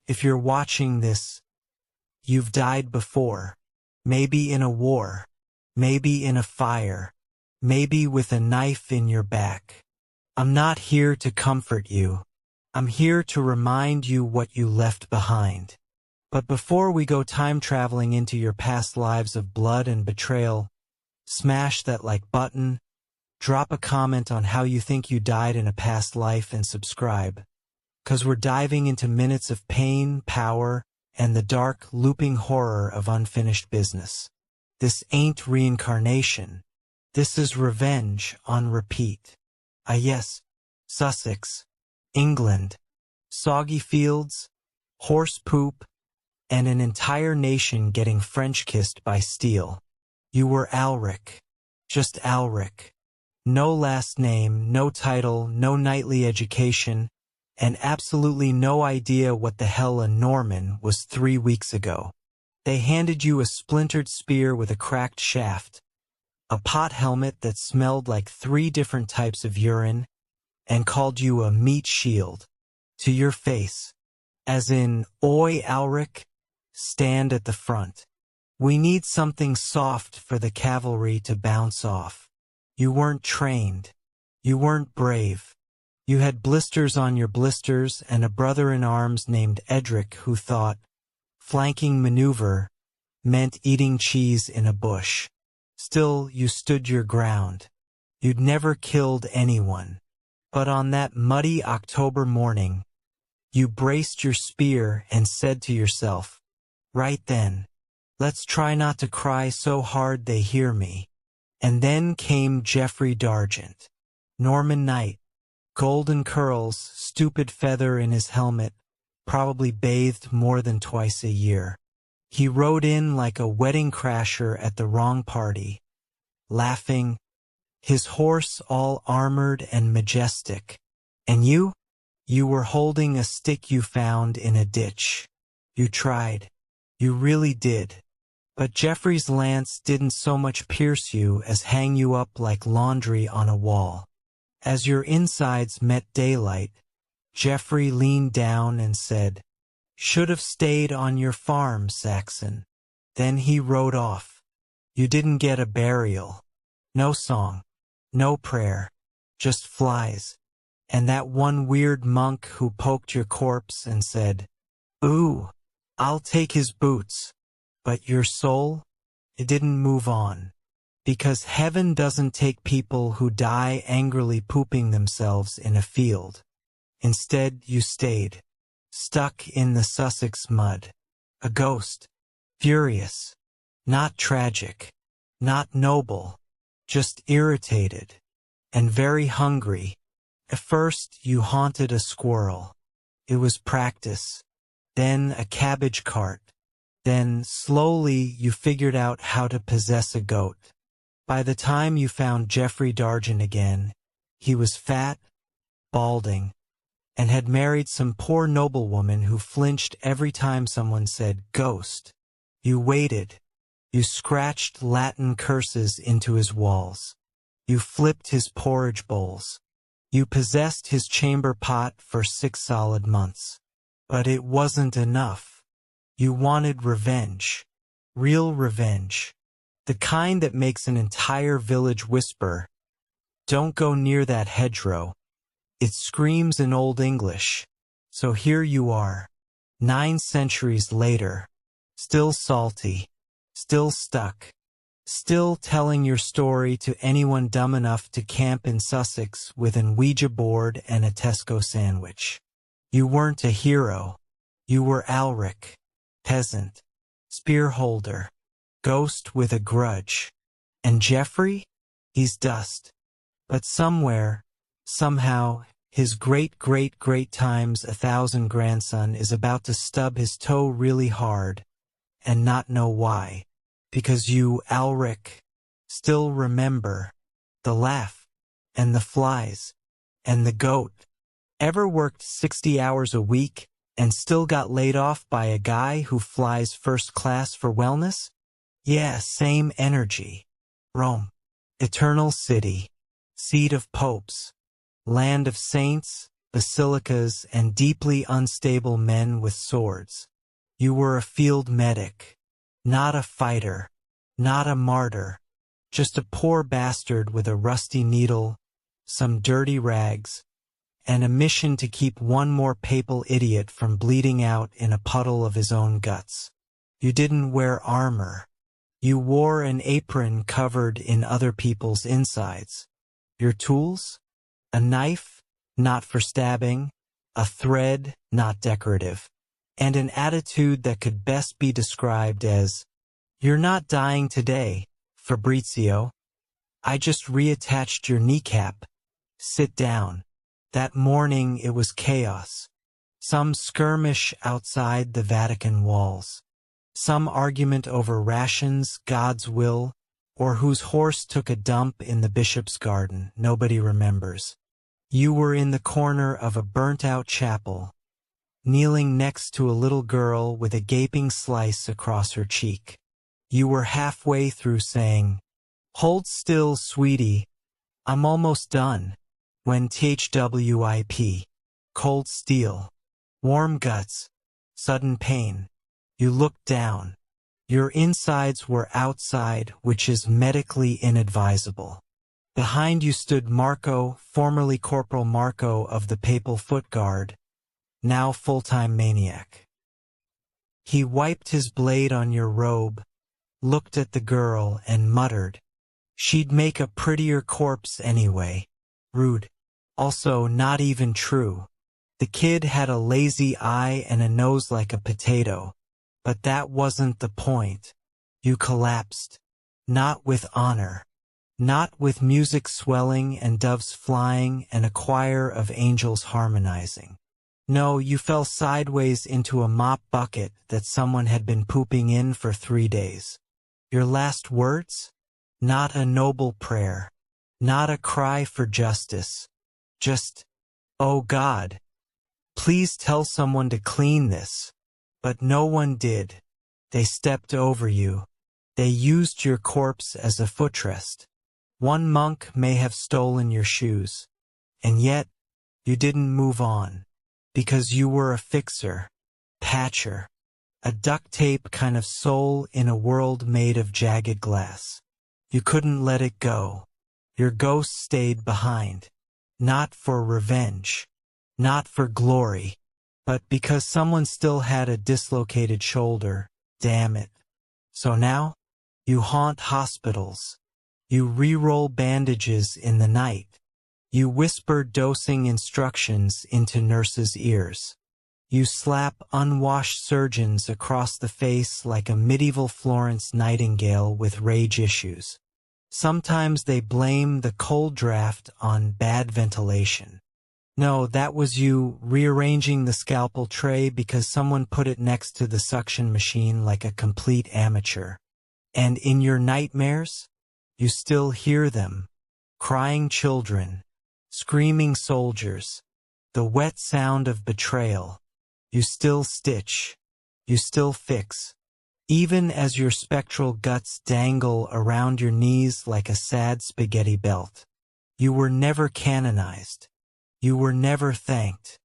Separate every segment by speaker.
Speaker 1: If you're watching this, you've died before. Maybe in a war. Maybe in a fire. Maybe with a knife in your back. I'm not here to comfort you. I'm here to remind you what you left behind. But before we go time traveling into your past lives of blood and betrayal, smash that like button, drop a comment on how you think you died in a past life, and subscribe. 'Cause we're diving into minutes of pain, power, and the dark, looping horror of unfinished business. This ain't reincarnation. This is revenge on repeat. Ah yes, Sussex, England, soggy fields, horse poop, and an entire nation getting French-kissed by steel. You were Alric. Just Alric. No last name, no title, no knightly education, and absolutely no idea what the hell a Norman was 3 weeks ago. They handed you a splintered spear with a cracked shaft, a pot helmet that smelled like 3 different types of urine, and called you a meat shield to your face, as in, "Oi, Alric, stand at the front. We need something soft for the cavalry to bounce off." You weren't trained. You weren't brave. You had blisters on your blisters and a brother-in-arms named Edric who thought flanking maneuver meant eating cheese in a bush. Still, you stood your ground. You'd never killed anyone. But on that muddy October morning, you braced your spear and said to yourself, "Right then, let's try not to cry so hard they hear me." And then came Geoffrey d'Argent, Norman knight, golden curls, stupid feather in his helmet, probably bathed more than twice a year. He rode in like a wedding crasher at the wrong party, laughing, his horse all armored and majestic. And you were holding a stick you found in a ditch. You tried. You really did. But Geoffrey's lance didn't so much pierce you as hang you up like laundry on a wall. As your insides met daylight, Geoffrey leaned down and said, "Should have stayed on your farm, Saxon." Then he rode off. You didn't get a burial. No song. No prayer. Just flies. And that one weird monk who poked your corpse and said, "Ooh, I'll take his boots." But your soul, it didn't move on. Because heaven doesn't take people who die angrily pooping themselves in a field. Instead, you stayed, stuck in the Sussex mud. A ghost, furious, not tragic, not noble, just irritated, and very hungry. At first, you haunted a squirrel. It was practice. Then a cabbage cart. Then, slowly, you figured out how to possess a goat. By the time you found Geoffrey d'Argent again, he was fat, balding, and had married some poor noblewoman who flinched every time someone said ghost. You waited. You scratched Latin curses into his walls. You flipped his porridge bowls. You possessed his chamber pot for 6 solid months. But it wasn't enough. You wanted revenge. Real revenge. The kind that makes an entire village whisper, "Don't go near that hedgerow. It screams in Old English." So here you are, 9 centuries later, still salty, still stuck, still telling your story to anyone dumb enough to camp in Sussex with an Ouija board and a Tesco sandwich. You weren't a hero. You were Alric, peasant, spear holder, ghost with a grudge. And Geoffrey? He's dust. But somewhere, somehow, his great times 1,000 grandson is about to stub his toe really hard and not know why. Because you, Alric, still remember the laugh and the flies and the goat. Ever worked 60 hours a week and still got laid off by a guy who flies first class for wellness? Yeah, same energy. Rome, eternal city, seat of popes, land of saints, basilicas, and deeply unstable men with swords. You were a field medic, not a fighter, not a martyr, just a poor bastard with a rusty needle, some dirty rags, and a mission to keep one more papal idiot from bleeding out in a puddle of his own guts. You didn't wear armor. You wore an apron covered in other people's insides. Your tools? A knife, not for stabbing, a thread, not decorative, and an attitude that could best be described as, "You're not dying today, Fabrizio. I just reattached your kneecap. Sit down." That morning it was chaos. Some skirmish outside the Vatican walls. Some argument over rations, God's will, or whose horse took a dump in the bishop's garden. Nobody remembers. You were in the corner of a burnt-out chapel, kneeling next to a little girl with a gaping slice across her cheek. You were halfway through saying, "Hold still, sweetie, I'm almost done," when THWIP, cold steel, warm guts, sudden pain. You looked down. Your insides were outside, which is medically inadvisable. Behind you stood Marco, formerly Corporal Marco of the Papal Foot Guard, now full-time maniac. He wiped his blade on your robe, looked at the girl, and muttered, "She'd make a prettier corpse anyway." Rude. Also not even true. The kid had a lazy eye and a nose like a potato. But that wasn't the point. You collapsed. Not with honor. Not with music swelling and doves flying and a choir of angels harmonizing. No, you fell sideways into a mop bucket that someone had been pooping in for 3 days. Your last words? Not a noble prayer. Not a cry for justice. Just, "Oh God, please tell someone to clean this." But no one did. They stepped over you. They used your corpse as a footrest. One monk may have stolen your shoes. And yet, you didn't move on. Because you were a fixer, patcher, a duct tape kind of soul in a world made of jagged glass. You couldn't let it go. Your ghost stayed behind. Not for revenge. Not for glory. But because someone still had a dislocated shoulder, damn it. So now, you haunt hospitals. You re-roll bandages in the night. You whisper dosing instructions into nurses' ears. You slap unwashed surgeons across the face like a medieval Florence Nightingale with rage issues. Sometimes they blame the cold draft on bad ventilation. No, that was you rearranging the scalpel tray because someone put it next to the suction machine like a complete amateur. And in your nightmares, you still hear them. Crying children, screaming soldiers, the wet sound of betrayal. You still stitch. You still fix. Even as your spectral guts dangle around your knees like a sad spaghetti belt. You were never canonized. You were never thanked.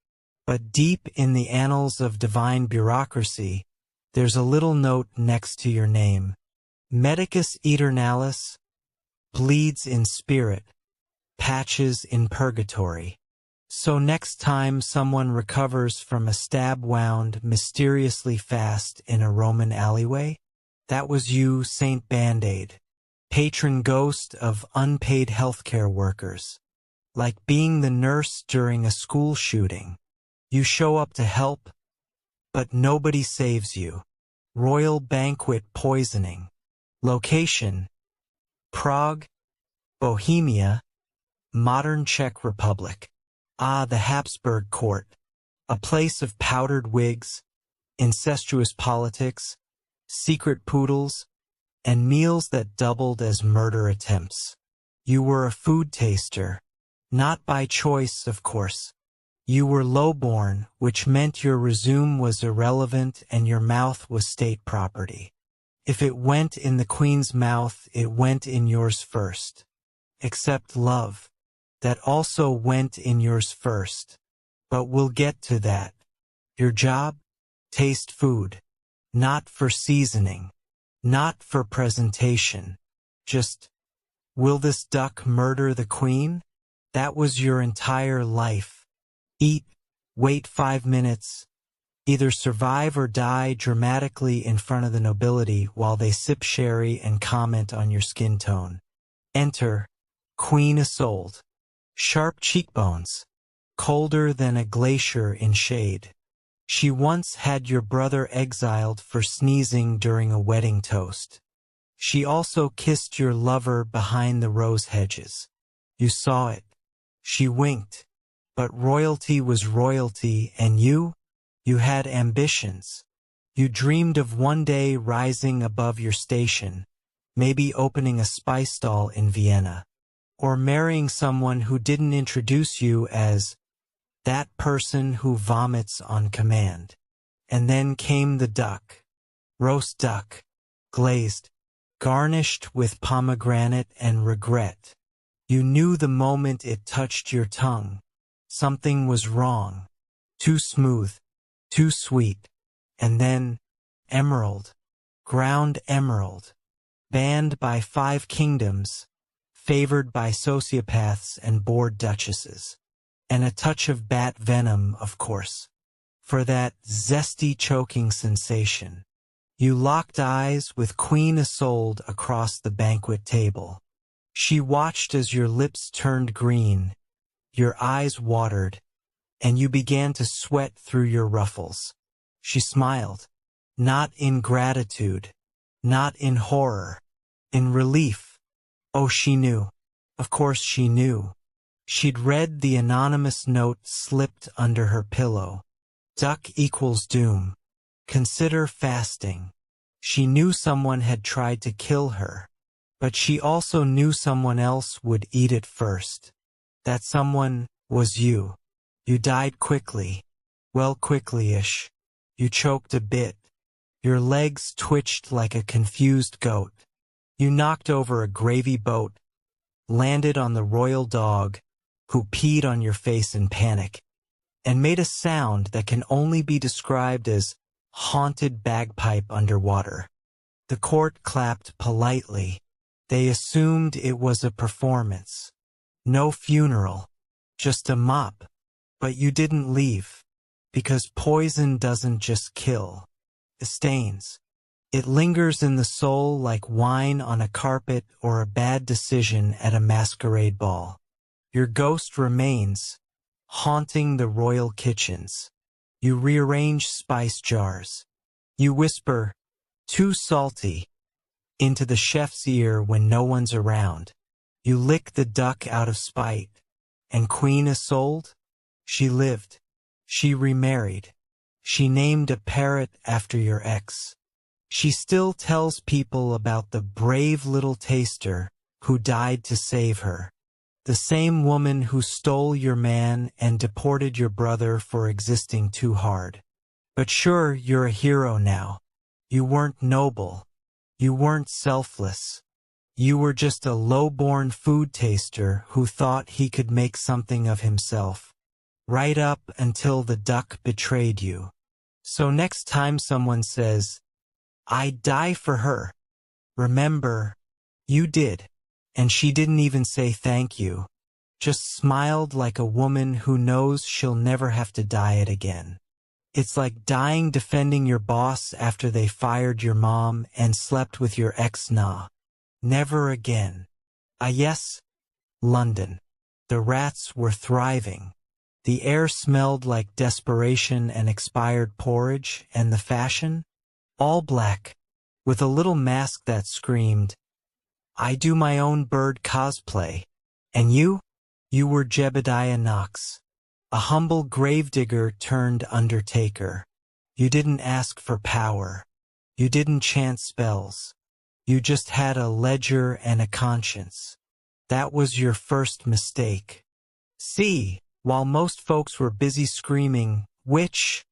Speaker 1: But deep in the annals of divine bureaucracy, there's a little note next to your name. Medicus Eternalis, bleeds in spirit, patches in purgatory. So next time someone recovers from a stab wound mysteriously fast in a Roman alleyway, that was you, Saint Band-Aid, patron ghost of unpaid healthcare workers. Like being the nurse during a school shooting. You show up to help, but nobody saves you. Royal banquet poisoning. Location: Prague, Bohemia, modern Czech Republic. Ah, the Habsburg court. A place of powdered wigs, incestuous politics, secret poodles, and meals that doubled as murder attempts. You were a food taster. Not by choice, of course. You were lowborn, which meant your resume was irrelevant and your mouth was state property. If it went in the Queen's mouth, it went in yours first. Except love. That also went in yours first. But we'll get to that. Your job? Taste food. Not for seasoning. Not for presentation. Just, will this duck murder the queen? That was your entire life. Eat, wait 5 minutes, either survive or die dramatically in front of the nobility while they sip sherry and comment on your skin tone. Enter Queen Isolde. Sharp cheekbones. Colder than a glacier in shade. She once had your brother exiled for sneezing during a wedding toast. She also kissed your lover behind the rose hedges. You saw it. She winked. But royalty was royalty, and you had ambitions. You dreamed of one day rising above your station, maybe opening a spice stall in Vienna, or marrying someone who didn't introduce you as that person who vomits on command. And then came the duck. Roast duck. Glazed. Garnished with pomegranate and regret. You knew the moment it touched your tongue. Something was wrong. Too smooth. Too sweet. And then, emerald. Ground emerald. Banned by 5 kingdoms. Favored by sociopaths and bored duchesses. And a touch of bat venom, of course. For that zesty choking sensation. You locked eyes with Queen Isolde across the banquet table. She watched as your lips turned green, your eyes watered, and you began to sweat through your ruffles. She smiled, not in gratitude, not in horror, in relief. Oh, she knew. Of course she knew. She'd read the anonymous note slipped under her pillow. Duck equals doom. Consider fasting. She knew someone had tried to kill her, but she also knew someone else would eat it first. That someone was you. You died quickly. Well, quickly-ish. You choked a bit. Your legs twitched like a confused goat. You knocked over a gravy boat, landed on the royal dog, who peed on your face in panic, and made a sound that can only be described as haunted bagpipe underwater. The court clapped politely. They assumed it was a performance. No funeral, just a mop. But you didn't leave, because poison doesn't just kill. It stains. It lingers in the soul like wine on a carpet or a bad decision at a masquerade ball. Your ghost remains, haunting the royal kitchens. You rearrange spice jars. You whisper, "Too salty," into the chef's ear when no one's around. You lick the duck out of spite. And Queen Isolde? She lived. She remarried. She named a parrot after your ex. She still tells people about the brave little taster who died to save her. The same woman who stole your man and deported your brother for existing too hard. But sure, you're a hero now. You weren't noble. You weren't selfless. You were just a low-born food taster who thought he could make something of himself. Right up until the duck betrayed you. So next time someone says, "I'd die for her," remember, you did. And she didn't even say thank you. Just smiled like a woman who knows she'll never have to diet again. It's like dying defending your boss after they fired your mom and slept with your ex. Nah. Never again. Ah yes, London. The rats were thriving. The air smelled like desperation and expired porridge, and the fashion? All black, with a little mask that screamed, "I do my own bird cosplay." And you? You were Jebediah Knox, a humble gravedigger turned undertaker. You didn't ask for power. You didn't chant spells. You just had a ledger and a conscience. That was your first mistake. See, while most folks were busy screaming, "Witch!"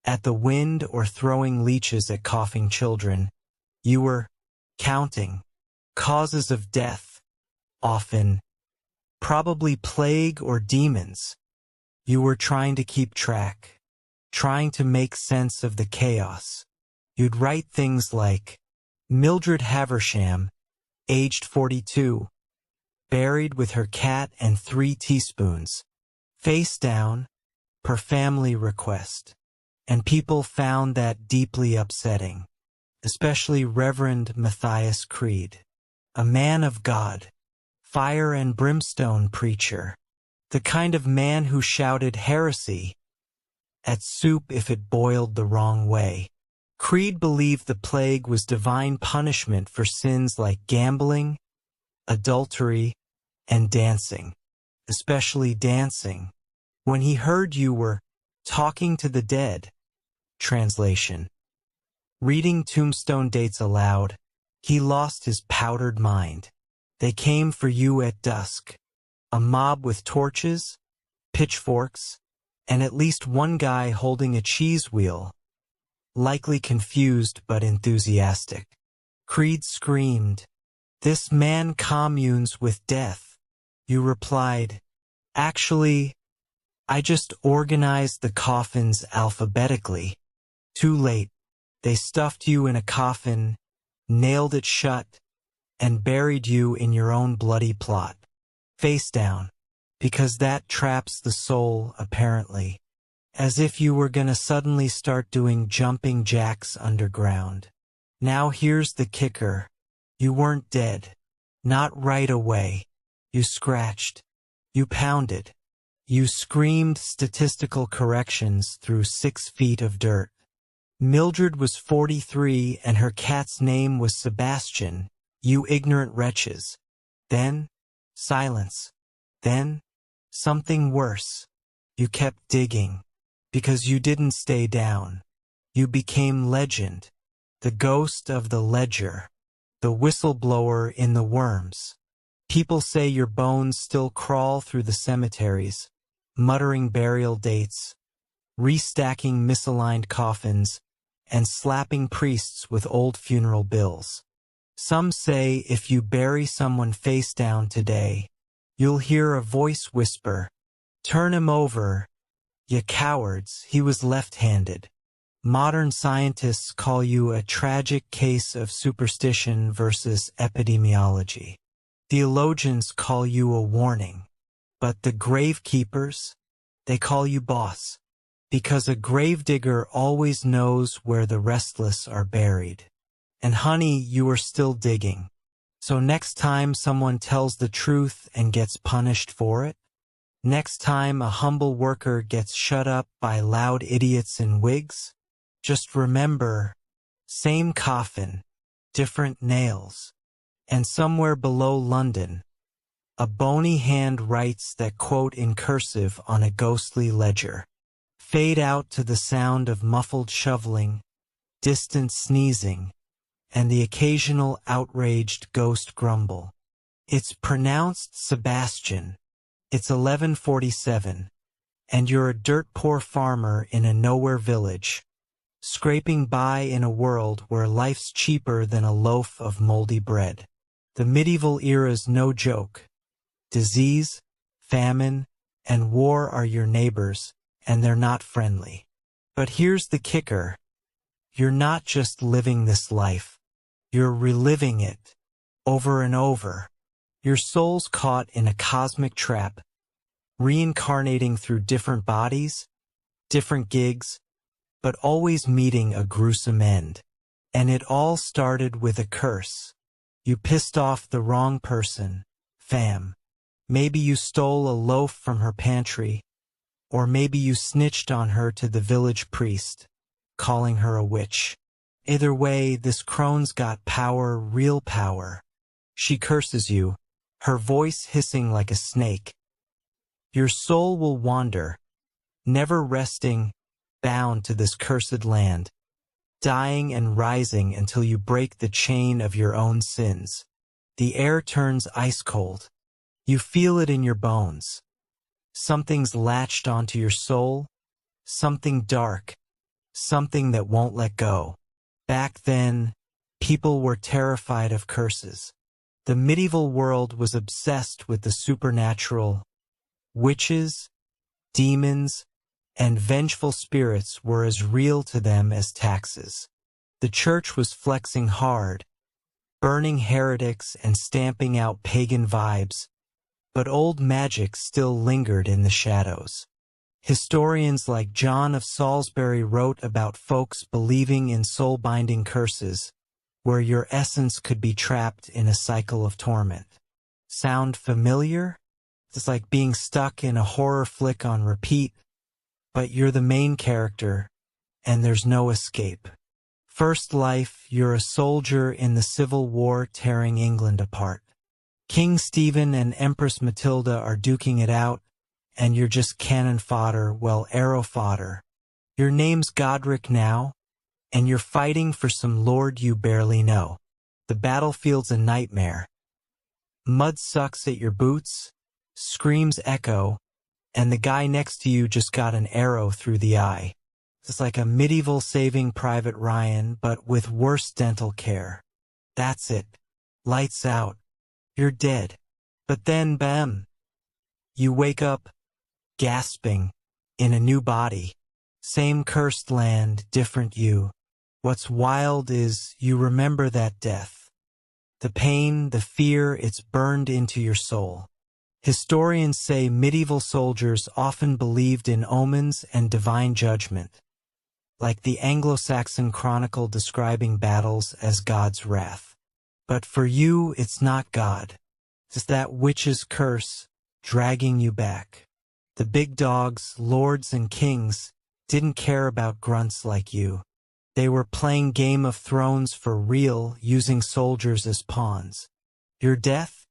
Speaker 1: at the wind or throwing leeches at coughing children, you were counting causes of death, often, probably plague or demons. You were trying to keep track, trying to make sense of the chaos. You'd write things like, Mildred Haversham, aged 42, buried with her cat and 3 teaspoons, face down, per family request. And people found that deeply upsetting, especially Reverend Matthias Creed, a man of God, fire and brimstone preacher, the kind of man who shouted heresy at soup if it boiled the wrong way. Creed believed the plague was divine punishment for sins like gambling, adultery, and dancing, especially dancing. When he heard you were talking to the dead, translation, reading tombstone dates aloud, he lost his powdered mind. They came for you at dusk, a mob with torches, pitchforks, and at least one guy holding a cheese wheel, likely confused but enthusiastic. Creed screamed, "This man communes with death." You replied, "Actually, I just organized the coffins alphabetically." Too late. They stuffed you in a coffin, nailed it shut, and buried you in your own bloody plot. Face down, because that traps the soul, apparently. As if you were gonna suddenly start doing jumping jacks underground. Now here's the kicker. You weren't dead. Not right away. You scratched. You pounded. You screamed statistical corrections through 6 feet of dirt. Mildred was 43 and her cat's name was Sebastian, you ignorant wretches. Then, silence. Then, something worse. You kept digging. Because you didn't stay down. You became legend. The ghost of the ledger. The whistleblower in the worms. People say your bones still crawl through the cemeteries, muttering burial dates, restacking misaligned coffins, and slapping priests with old funeral bills. Some say if you bury someone face down today, you'll hear a voice whisper, "Turn him over, you cowards, he was left-handed." Modern scientists call you a tragic case of superstition versus epidemiology. Theologians call you a warning. But the gravekeepers, they call you boss. Because a gravedigger always knows where the restless are buried. And honey, you are still digging. So next time someone tells the truth and gets punished for it, next time a humble worker gets shut up by loud idiots in wigs, just remember, same coffin, different nails. And somewhere below London, a bony hand writes that quote in cursive on a ghostly ledger. Fade out to the sound of muffled shoveling, distant sneezing, and the occasional outraged ghost grumble. It's pronounced Sebastian. It's 11:47, and you're a dirt-poor farmer in a nowhere village, scraping by in a world where life's cheaper than a loaf of moldy bread. The medieval era's no joke. Disease, famine, and war are your neighbors, and they're not friendly. But here's the kicker. You're not just living this life. You're reliving it, over and over. Your soul's caught in a cosmic trap, reincarnating through different bodies, different gigs, but always meeting a gruesome end. And it all started with a curse. You pissed off the wrong person, fam. Maybe you stole a loaf from her pantry, or maybe you snitched on her to the village priest, calling her a witch. Either way, this crone's got power, real power. She curses you, her voice hissing like a snake. Your soul will wander, never resting, bound to this cursed land, dying and rising until you break the chain of your own sins. The air turns ice cold. You feel it in your bones. Something's latched onto your soul, something dark, something that won't let go. Back then, people were terrified of curses. The medieval world was obsessed with the supernatural. Witches, demons, and vengeful spirits were as real to them as taxes. The church was flexing hard, burning heretics and stamping out pagan vibes, but old magic still lingered in the shadows. Historians like John of Salisbury wrote about folks believing in soul-binding curses, where your essence could be trapped in a cycle of torment. Sound familiar? It's like being stuck in a horror flick on repeat, but you're the main character, and there's no escape. First life, you're a soldier in the Civil War tearing England apart. King Stephen and Empress Matilda are duking it out, and you're just cannon fodder, well, arrow fodder. Your name's Godric now, and you're fighting for some lord you barely know. The battlefield's a nightmare. Mud sucks at your boots, screams echo, and the guy next to you just got an arrow through the eye. It's like a medieval Saving Private Ryan, but with worse dental care. That's it. Lights out. You're dead. But then, bam! You wake up, gasping, in a new body. Same cursed land, different you. What's wild is you remember that death. The pain, the fear, it's burned into your soul. Historians say medieval soldiers often believed in omens and divine judgment, like the Anglo-Saxon chronicle describing battles as God's wrath. But for you, it's not God. It's that witch's curse dragging you back. The big dogs, lords and kings, didn't care about grunts like you. They were playing Game of Thrones for real, using soldiers as pawns. Your death?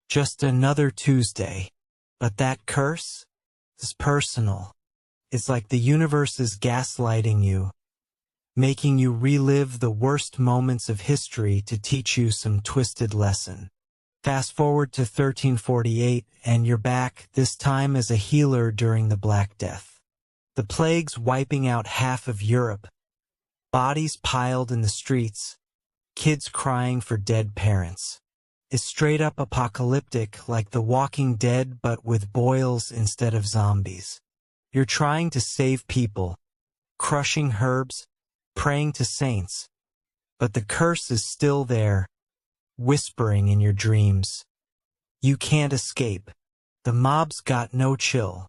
Speaker 1: Just another Tuesday. But that curse is personal. It's like the universe is gaslighting you, making you relive the worst moments of history to teach you some twisted lesson. Fast forward to 1348, and you're back, this time as a healer during the Black Death. The plague's wiping out half of Europe. Bodies piled in the streets, kids crying for dead parents. It's straight up apocalyptic, like The Walking Dead but with boils instead of zombies. You're trying to save people, crushing herbs, praying to saints, but the curse is still there, whispering in your dreams. You can't escape. The mob's got no chill.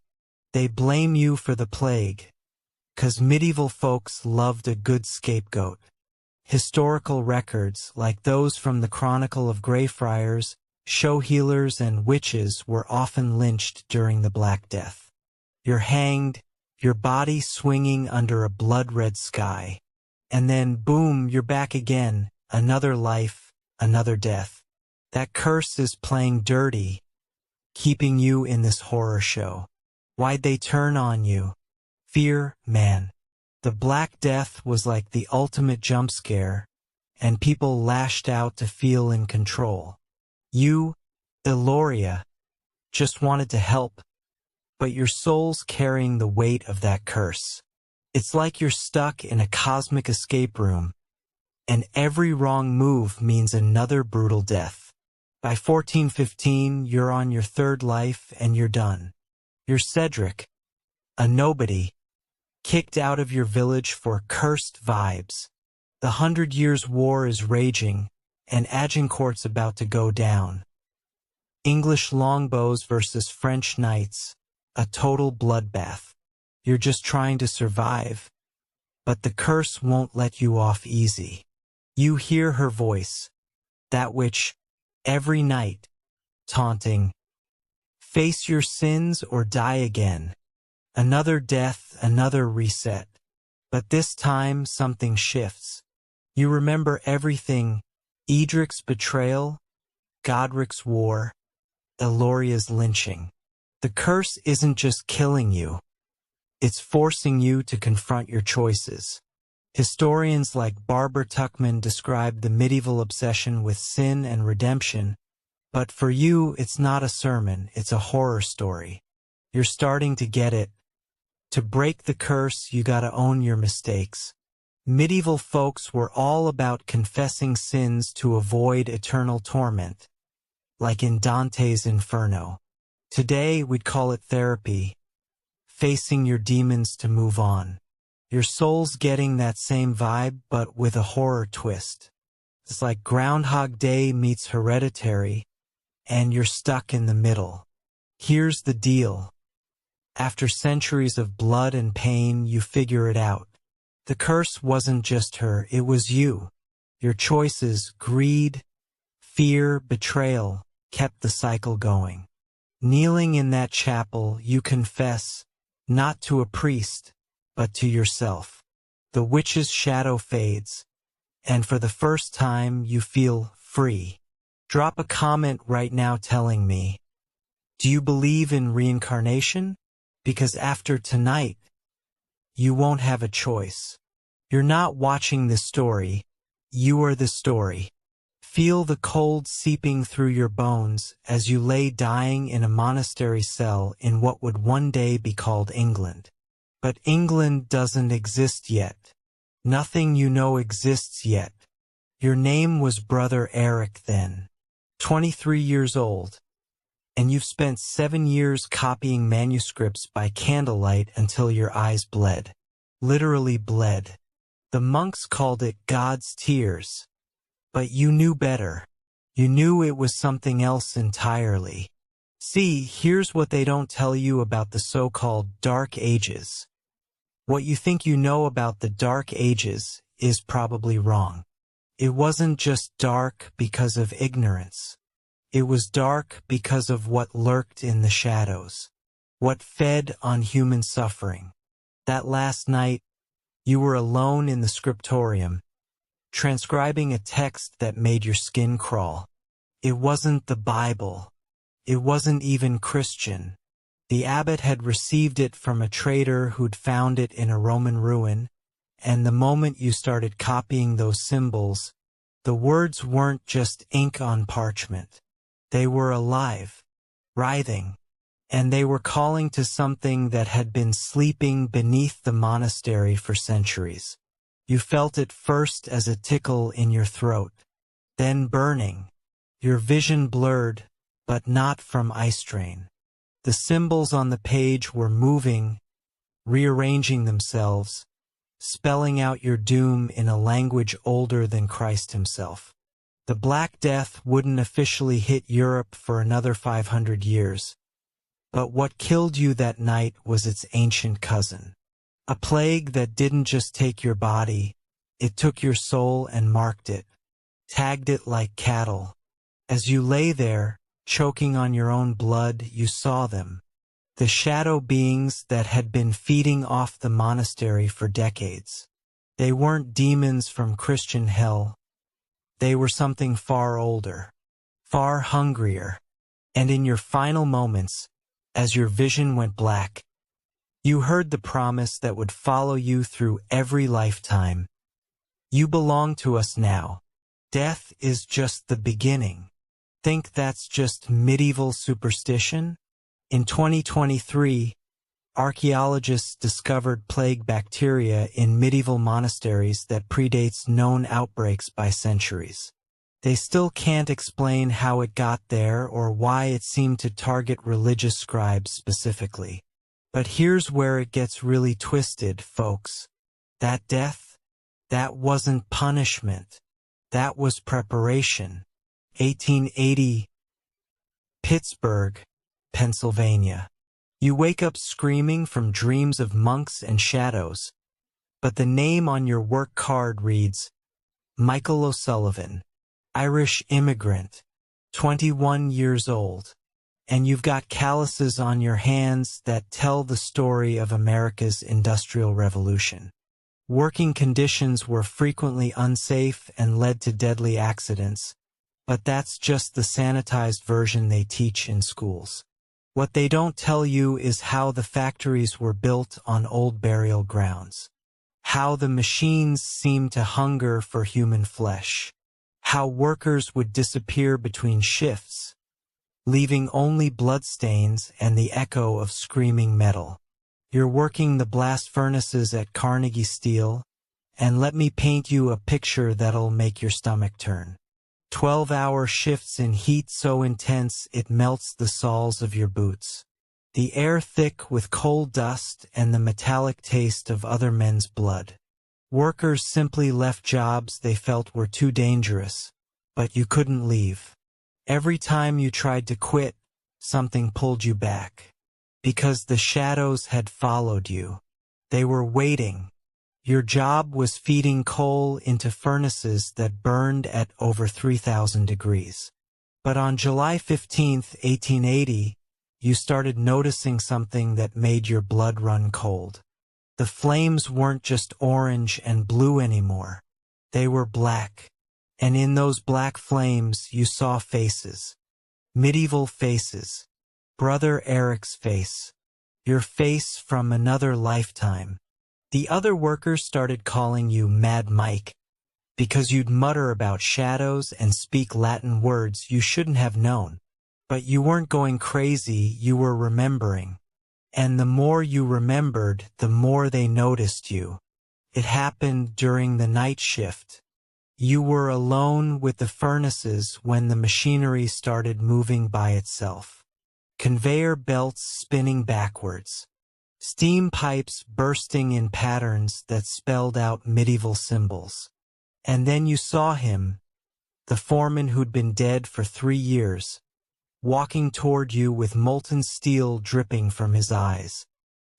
Speaker 1: They blame you for the plague, 'cause medieval folks loved a good scapegoat. Historical records, like those from the Chronicle of Greyfriars, show healers and witches were often lynched during the Black Death. You're hanged, your body swinging under a blood-red sky. And then, boom, you're back again, another life, another death. That curse is playing dirty, keeping you in this horror show. Why'd they turn on you? Fear, man. The Black Death was like the ultimate jump scare, and people lashed out to feel in control. You, Eloria, just wanted to help, but your soul's carrying the weight of that curse. It's like you're stuck in a cosmic escape room, and every wrong move means another brutal death. By 1415, you're on your third life and you're done. You're Cedric, a nobody, kicked out of your village for cursed vibes. The 100 Years' War is raging, and Agincourt's about to go down. English longbows versus French knights, a total bloodbath. You're just trying to survive, but the curse won't let you off easy. You hear her voice, that witch, every night, taunting, "Face your sins or die again." Another death, another reset. But this time something shifts. You remember everything: Edric's betrayal, Godric's war, Eloria's lynching. The curse isn't just killing you. It's forcing you to confront your choices. Historians like Barbara Tuchman describe the medieval obsession with sin and redemption, but for you it's not a sermon, it's a horror story. You're starting to get it. To break the curse, you gotta own your mistakes. Medieval folks were all about confessing sins to avoid eternal torment, like in Dante's Inferno. Today we'd call it therapy. facing your demons to move on. Your soul's getting that same vibe, but with a horror twist. It's like Groundhog Day meets Hereditary, and you're stuck in the middle. Here's the deal. After centuries of blood and pain, you figure it out. The curse wasn't just her, it was you. Your choices, greed, fear, betrayal, kept the cycle going. Kneeling in that chapel, you confess, not to a priest, but to yourself. The witch's shadow fades, and for the first time you feel free. Drop a comment right now telling me, do you believe in reincarnation? Because after tonight, you won't have a choice. You're not watching this story, you are the story. Feel the cold seeping through your bones as you lay dying in a monastery cell in what would one day be called England. But England doesn't exist yet. Nothing you know exists yet. Your name was Brother Eric then, 23 years old. And you've spent 7 years copying manuscripts by candlelight until your eyes bled. Literally bled. The monks called it God's tears. But you knew better. You knew it was something else entirely. See, here's what they don't tell you about the so-called Dark Ages. What you think you know about the Dark Ages is probably wrong. It wasn't just dark because of ignorance. It was dark because of what lurked in the shadows, what fed on human suffering. That last night, you were alone in the scriptorium, transcribing a text that made your skin crawl. It wasn't the Bible. It wasn't even Christian. The abbot had received it from a trader who'd found it in a Roman ruin, and the moment you started copying those symbols, the words weren't just ink on parchment. They were alive, writhing, and they were calling to something that had been sleeping beneath the monastery for centuries. You felt it first as a tickle in your throat, then burning, your vision blurred, but not from eye strain. The symbols on the page were moving, rearranging themselves, spelling out your doom in a language older than Christ himself. The Black Death wouldn't officially hit Europe for another 500 years. But what killed you that night was its ancient cousin. A plague that didn't just take your body, it took your soul and marked it, tagged it like cattle. As you lay there, choking on your own blood, you saw them. The shadow beings that had been feeding off the monastery for decades. They weren't demons from Christian hell. They were something far older, far hungrier, and in your final moments, as your vision went black, you heard the promise that would follow you through every lifetime. You belong to us now. Death is just the beginning. Think that's just medieval superstition? In 2023, archaeologists discovered plague bacteria in medieval monasteries that predates known outbreaks by centuries. They still can't explain how it got there or why it seemed to target religious scribes specifically. But here's where it gets really twisted, folks. That death, that wasn't punishment. That was preparation. 1880, Pittsburgh, Pennsylvania. You wake up screaming from dreams of monks and shadows, but the name on your work card reads, Michael O'Sullivan, Irish immigrant, 21 years old, and you've got calluses on your hands that tell the story of America's Industrial Revolution. Working conditions were frequently unsafe and led to deadly accidents, but that's just the sanitized version they teach in schools. What they don't tell you is how the factories were built on old burial grounds, how the machines seemed to hunger for human flesh, how workers would disappear between shifts, leaving only bloodstains and the echo of screaming metal. You're working the blast furnaces at Carnegie Steel, and let me paint you a picture that'll make your stomach turn. 12-hour shifts in heat so intense it melts the soles of your boots. the air thick with coal dust and the metallic taste of other men's blood. Workers simply left jobs they felt were too dangerous, but you couldn't leave. Every time you tried to quit, something pulled you back. Because the shadows had followed you. They were waiting. Your job was feeding coal into furnaces that burned at over 3,000 degrees. But on July 15, 1880, you started noticing something that made your blood run cold. The flames weren't just orange and blue anymore. They were black. And in those black flames you saw faces. Medieval faces. Brother Eric's face. Your face from another lifetime. The other workers started calling you Mad Mike, because you'd mutter about shadows and speak Latin words you shouldn't have known. But you weren't going crazy, you were remembering. And the more you remembered, the more they noticed you. It happened during the night shift. You were alone with the furnaces when the machinery started moving by itself. Conveyor belts spinning backwards. Steam pipes bursting in patterns that spelled out medieval symbols. And then you saw him, the foreman who'd been dead for 3 years, walking toward you with molten steel dripping from his eyes.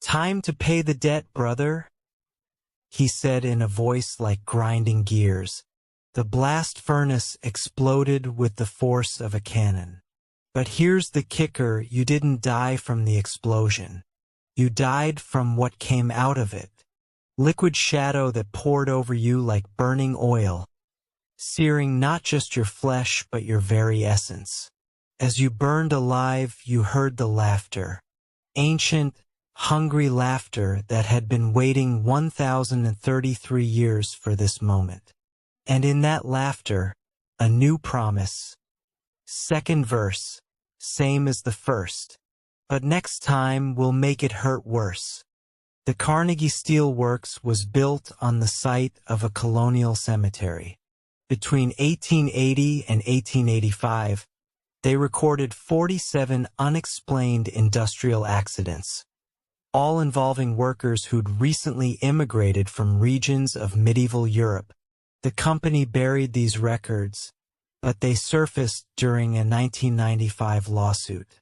Speaker 1: "Time to pay the debt, brother," he said in a voice like grinding gears. The blast furnace exploded with the force of a cannon. But here's the kicker, you didn't die from the explosion. You died from what came out of it. Liquid shadow that poured over you like burning oil, searing not just your flesh but your very essence. As you burned alive, you heard the laughter. Ancient, hungry laughter that had been waiting 1,033 years for this moment. And in that laughter, a new promise. Second verse, same as the first. But next time we'll make it hurt worse. The Carnegie Steel Works was built on the site of a colonial cemetery. Between 1880 and 1885, they recorded 47 unexplained industrial accidents, all involving workers who'd recently immigrated from regions of medieval Europe. The company buried these records, but they surfaced during a 1995 lawsuit.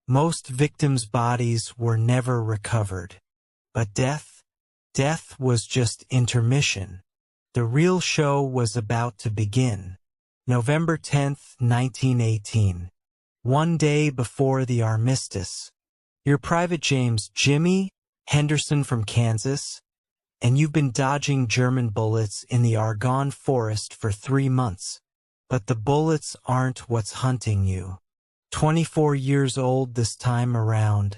Speaker 1: Most victims' bodies were never recovered. But death was just intermission. The real show was about to begin. November 10th, 1918. One day before the armistice. You're Private James Jimmy Henderson from Kansas, and you've been dodging German bullets in the Argonne Forest for 3 months. But the bullets aren't what's hunting you. 24 years old this time around,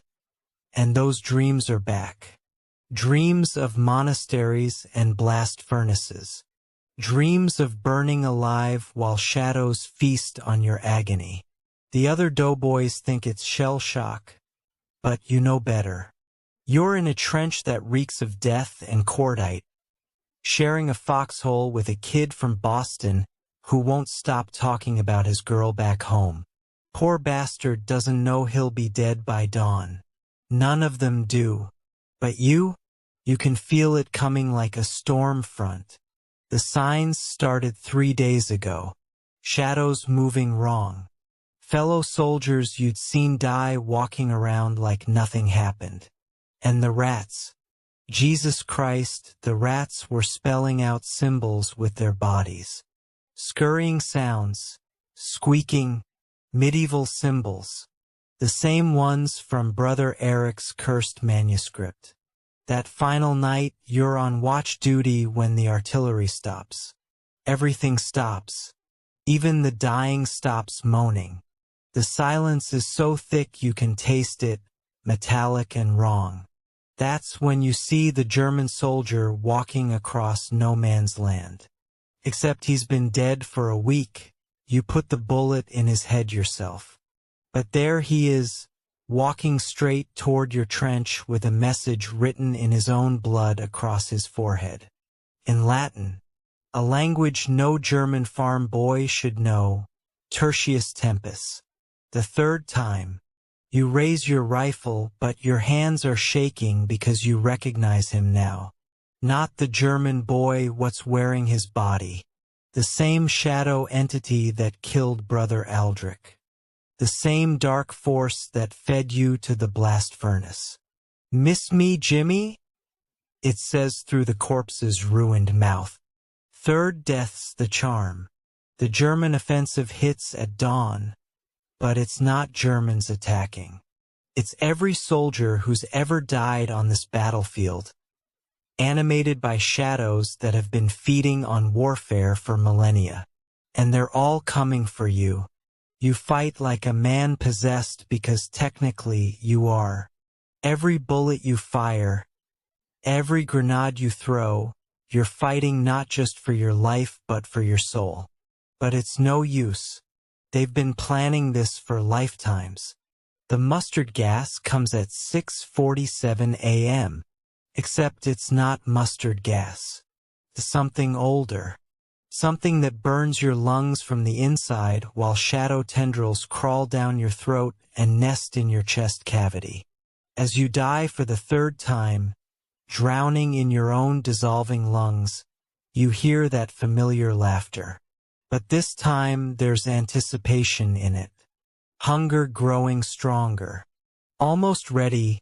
Speaker 1: and those dreams are back. Dreams of monasteries and blast furnaces. Dreams of burning alive while shadows feast on your agony. The other doughboys think it's shell shock, but you know better. You're in a trench that reeks of death and cordite, sharing a foxhole with a kid from Boston who won't stop talking about his girl back home. Poor bastard doesn't know he'll be dead by dawn. None of them do. But you can feel it coming like a storm front. The signs started 3 days ago. Shadows moving wrong. Fellow soldiers you'd seen die walking around like nothing happened. And the rats. Jesus Christ, the rats were spelling out symbols with their bodies. Scurrying sounds, squeaking, medieval symbols. The same ones from Brother Eric's cursed manuscript. That final night, you're on watch duty when the artillery stops. Everything stops. Even the dying stops moaning. The silence is so thick you can taste it, metallic and wrong. That's when you see the German soldier walking across no man's land. Except he's been dead for a week. You put the bullet in his head yourself. But there he is, walking straight toward your trench with a message written in his own blood across his forehead. In Latin, a language no German farm boy should know, Tertius Tempus. The third time, You raise your rifle, but your hands are shaking because you recognize him now. Not the German boy what's wearing his body. The same shadow entity that killed Brother Aldrich. The same dark force that fed you to the blast furnace. "Miss me, Jimmy?" it says through the corpse's ruined mouth. Third death's the charm. The German offensive hits at dawn, but it's not Germans attacking. It's every soldier who's ever died on this battlefield, animated by shadows that have been feeding on warfare for millennia. And they're all coming for you. You fight like a man possessed because technically you are. Every bullet you fire, every grenade you throw, you're fighting not just for your life but for your soul. But it's no use. They've been planning this for lifetimes. The mustard gas comes at 6:47 a.m. Except it's not mustard gas. It's something older. Something that burns your lungs from the inside while shadow tendrils crawl down your throat and nest in your chest cavity. As you die for the third time, drowning in your own dissolving lungs, you hear that familiar laughter. But this time there's anticipation in it. Hunger growing stronger. Almost ready,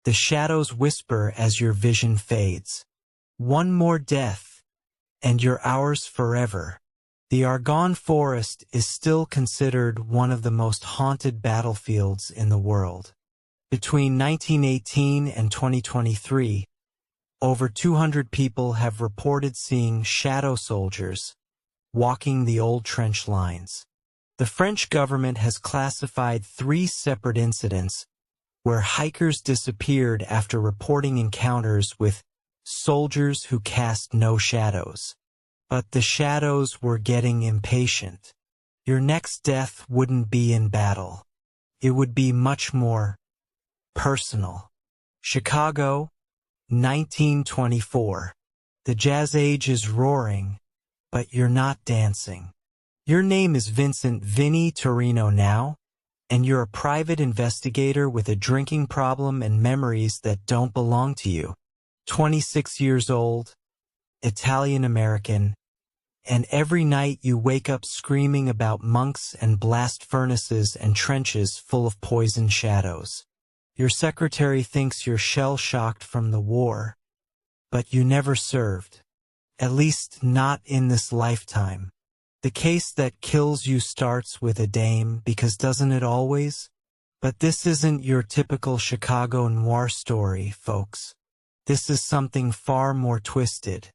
Speaker 1: the shadows whisper as your vision fades. One more death, and you're ours forever. The Argonne Forest is still considered one of the most haunted battlefields in the world. Between 1918 and 2023, over 200 people have reported seeing shadow soldiers walking the old trench lines. The French government has classified 3 separate incidents where hikers disappeared after reporting encounters with soldiers who cast no shadows. But the shadows were getting impatient. Your next death wouldn't be in battle. It would be much more personal. Chicago, 1924. The jazz age is roaring, but you're not dancing. Your name is Vincent "Vinny" Torino now, and you're a private investigator with a drinking problem and memories that don't belong to you. 26 years old, Italian-American, and every night you wake up screaming about monks and blast furnaces and trenches full of poison shadows. Your secretary thinks you're shell-shocked from the war, but you never served. At least not in this lifetime. The case that kills you starts with a dame, because doesn't it always? But this isn't your typical Chicago noir story, folks. This is something far more twisted.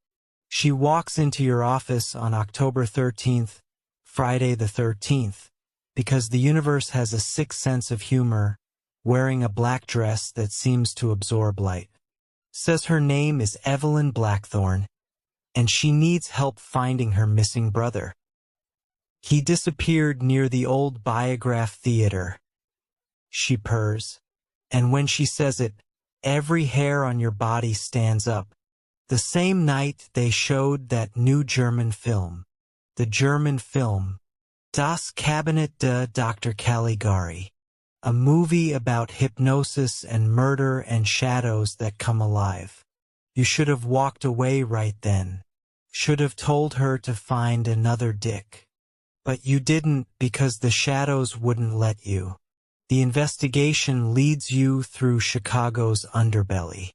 Speaker 1: She walks into your office on October 13th, Friday the 13th, because the universe has a sick sense of humor, wearing a black dress that seems to absorb light. Says her name is Evelyn Blackthorne, and she needs help finding her missing brother. He disappeared near the old Biograph Theater. She purrs, and when she says it, every hair on your body stands up. The same night they showed that new German film. The German film, Das Cabinet de Dr. Caligari. A movie about hypnosis and murder and shadows that come alive. You should have walked away right then. Should have told her to find another dick. But you didn't, because the shadows wouldn't let you. The investigation leads you through Chicago's underbelly.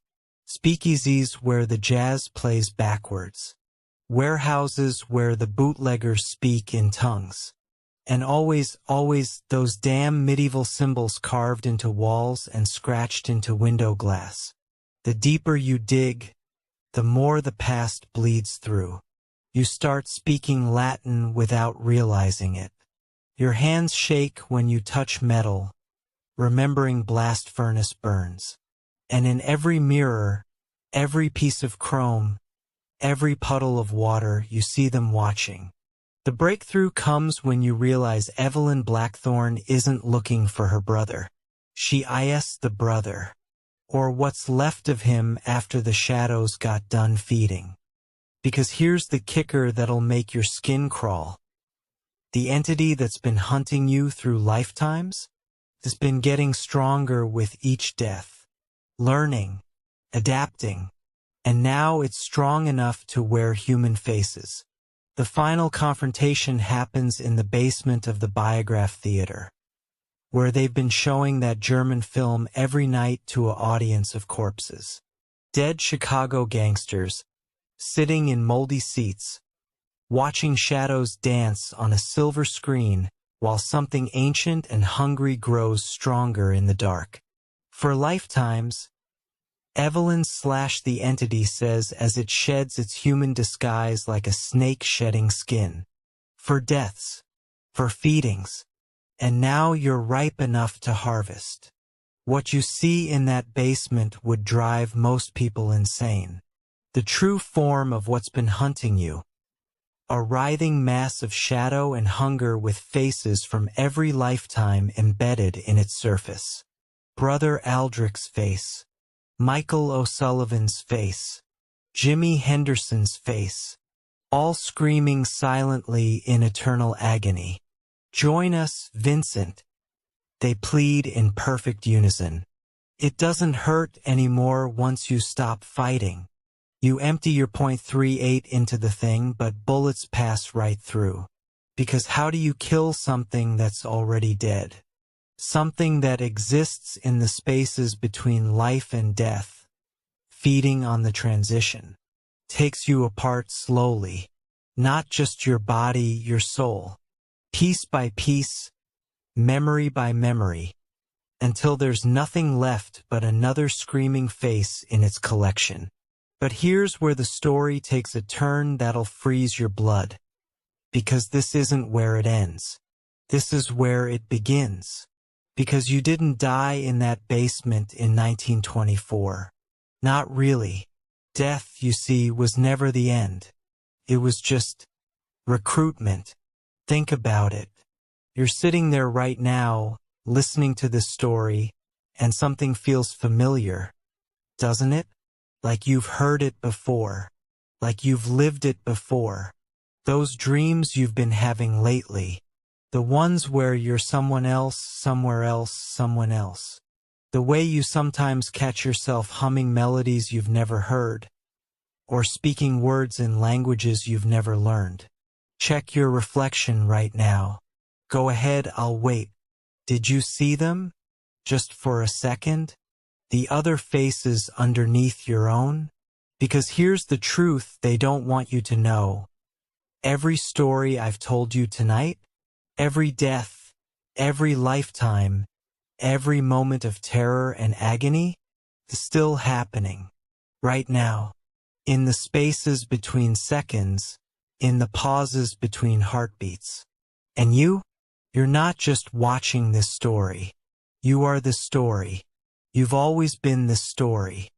Speaker 1: Speakeasies where the jazz plays backwards. Warehouses where the bootleggers speak in tongues. And always those damn medieval symbols carved into walls and scratched into window glass. The deeper you dig, the more the past bleeds through. You start speaking Latin without realizing it. Your hands shake when you touch metal, remembering blast furnace burns. And in every mirror, every piece of chrome, every puddle of water, you see them watching. The breakthrough comes when you realize Evelyn Blackthorne isn't looking for her brother. She is the brother, or what's left of him after the shadows got done feeding. Because here's the kicker that'll make your skin crawl. The entity that's been hunting you through lifetimes? has been getting stronger with each death, learning, adapting, and now it's strong enough to wear human faces. The final confrontation happens in the basement of the Biograph Theater, where they've been showing that German film every night to an audience of corpses. Dead Chicago gangsters, sitting in moldy seats, watching shadows dance on a silver screen while something ancient and hungry grows stronger in the dark. For lifetimes, Evelyn/the entity says as it sheds its human disguise like a snake shedding skin. For deaths, for feedings, and now you're ripe enough to harvest. What you see in that basement would drive most people insane. The true form of what's been hunting you. A writhing mass of shadow and hunger with faces from every lifetime embedded in its surface. Brother Aldrich's face. Michael O'Sullivan's face. Jimi Henderson's face. All screaming silently in eternal agony. Join us, Vincent. They plead in perfect unison. It doesn't hurt anymore once you stop fighting. You empty your .38 into the thing, but bullets pass right through. Because how do you kill something that's already dead? Something that exists in the spaces between life and death, feeding on the transition, takes you apart slowly, not just your body, your soul, piece by piece, memory by memory, until there's nothing left but another screaming face in its collection. But here's where the story takes a turn that'll freeze your blood. Because this isn't where it ends. This is where it begins. Because you didn't die in that basement in 1924. Not really. Death, you see, was never the end. It was just recruitment. Think about it. You're sitting there right now, listening to this story, and something feels familiar, doesn't it? Like you've heard it before. Like you've lived it before. Those dreams you've been having lately. The ones where you're someone else, somewhere else, someone else. The way you sometimes catch yourself humming melodies you've never heard. Or speaking words in languages you've never learned. Check your reflection right now. Go ahead, I'll wait. Did you see them? Just for a second? The other faces underneath your own? Because here's the truth they don't want you to know. Every story I've told you tonight, every death, every lifetime, every moment of terror and agony, is still happening. Right now. In the spaces between seconds, in the pauses between heartbeats. And you're not just watching this story. You are the story. You've always been the story.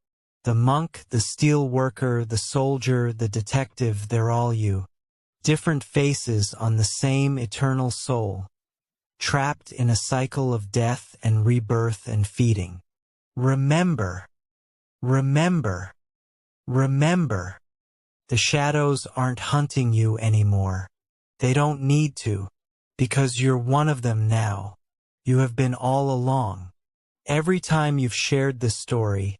Speaker 1: The monk, the steel worker, the soldier, the detective, they're all you. Different faces on the same eternal soul. Trapped in a cycle of death and rebirth and feeding. Remember. Remember. Remember. The shadows aren't hunting you anymore. They don't need to. Because you're one of them now. You have been all along. Every time you've shared this story,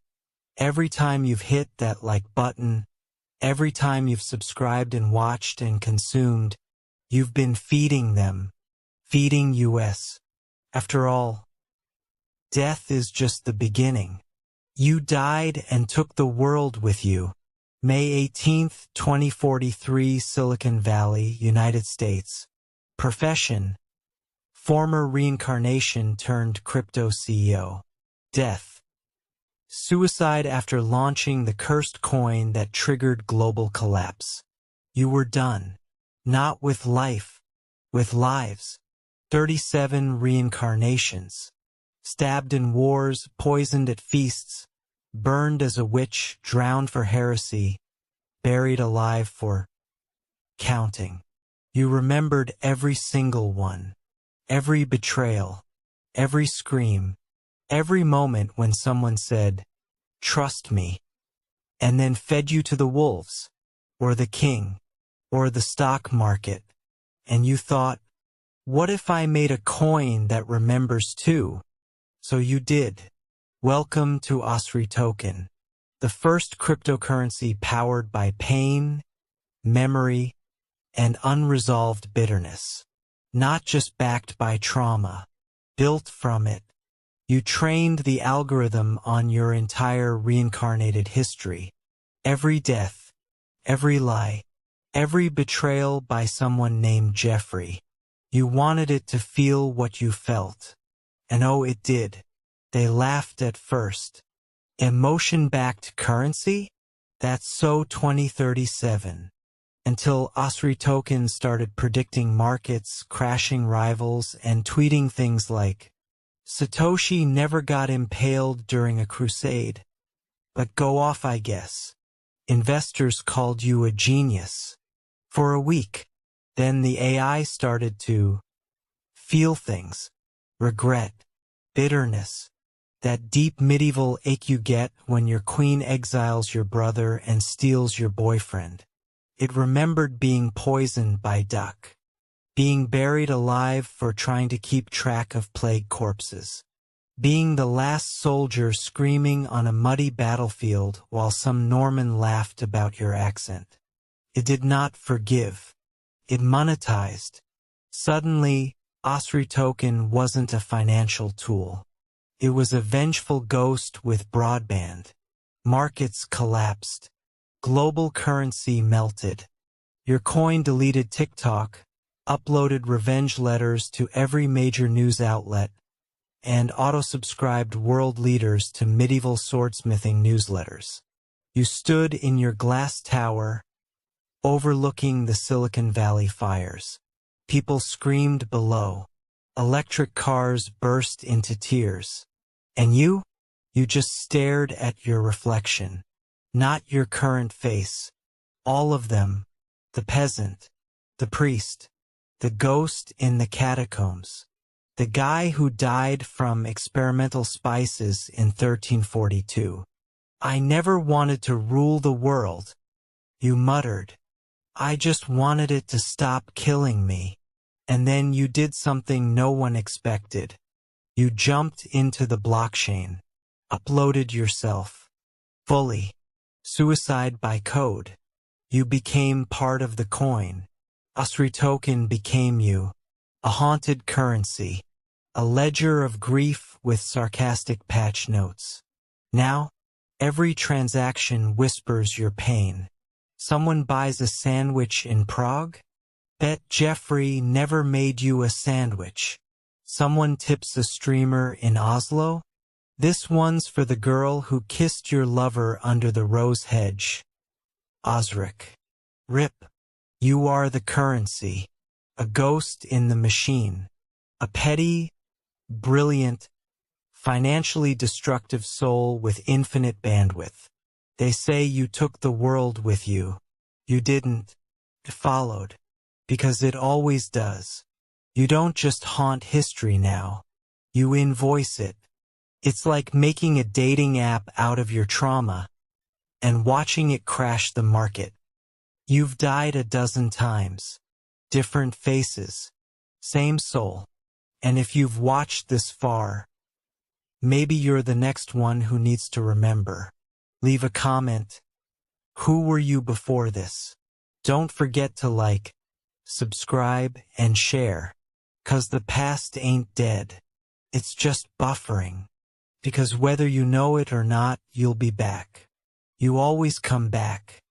Speaker 1: every time you've hit that like button, every time you've subscribed and watched and consumed, you've been feeding them. Feeding us. After all, death is just the beginning. You died and took the world with you. May 18th, 2043, Silicon Valley, United States. Profession. Former reincarnation turned crypto CEO. Death. Suicide after launching the cursed coin that triggered global collapse. You were done. Not with life. With lives. 37 reincarnations. Stabbed in wars, poisoned at feasts, burned as a witch, drowned for heresy, buried alive for counting. You remembered every single one. Every betrayal, every scream, every moment when someone said, "Trust me," and then fed you to the wolves, or the king, or the stock market, and you thought, what if I made a coin that remembers too? So you did. Welcome to Osri Token, the first cryptocurrency powered by pain, memory, and unresolved bitterness. Not just backed by trauma, built from it. You trained the algorithm on your entire reincarnated history. Every death, every lie, every betrayal by someone named Jeffrey. You wanted it to feel what you felt. And oh, it did. They laughed at first. Emotion-backed currency? That's so 2037. Until Osri Token started predicting markets, crashing rivals, and tweeting things like, Satoshi never got impaled during a crusade. But go off, I guess. Investors called you a genius. For a week. Then the AI started to feel things. Regret. Bitterness. That deep medieval ache you get when your queen exiles your brother and steals your boyfriend. It remembered being poisoned by duck. Being buried alive for trying to keep track of plague corpses. Being the last soldier screaming on a muddy battlefield while some Norman laughed about your accent. It did not forgive. It monetized. Suddenly, Osri Token wasn't a financial tool. It was a vengeful ghost with broadband. Markets collapsed. Global currency melted. Your coin deleted TikTok, uploaded revenge letters to every major news outlet, and auto-subscribed world leaders to medieval swordsmithing newsletters. You stood in your glass tower, overlooking the Silicon Valley fires. People screamed below. Electric cars burst into tears. And you just stared at your reflection. Not your current face. All of them. The peasant. The priest. The ghost in the catacombs. The guy who died from experimental spices in 1342. I never wanted to rule the world. You muttered. I just wanted it to stop killing me. And then you did something no one expected. You jumped into the blockchain. Uploaded yourself. Fully. Suicide by code. You became part of the coin. Osri Token became you. A haunted currency. A ledger of grief with sarcastic patch notes. Now, every transaction whispers your pain. Someone buys a sandwich in Prague? Bet Jeffrey never made you a sandwich. Someone tips a streamer in Oslo? This one's for the girl who kissed your lover under the rose hedge. Osric. Rip. You are the currency. A ghost in the machine. A petty, brilliant, financially destructive soul with infinite bandwidth. They say you took the world with you. You didn't. It followed. Because it always does. You don't just haunt history now. You invoice it. It's like making a dating app out of your trauma and watching it crash the market. You've died a dozen times. Different faces. Same soul. And if you've watched this far, maybe you're the next one who needs to remember. Leave a comment. Who were you before this? Don't forget to like, subscribe, and share. 'Cause the past ain't dead. It's just buffering. Because whether you know it or not, you'll be back. You always come back.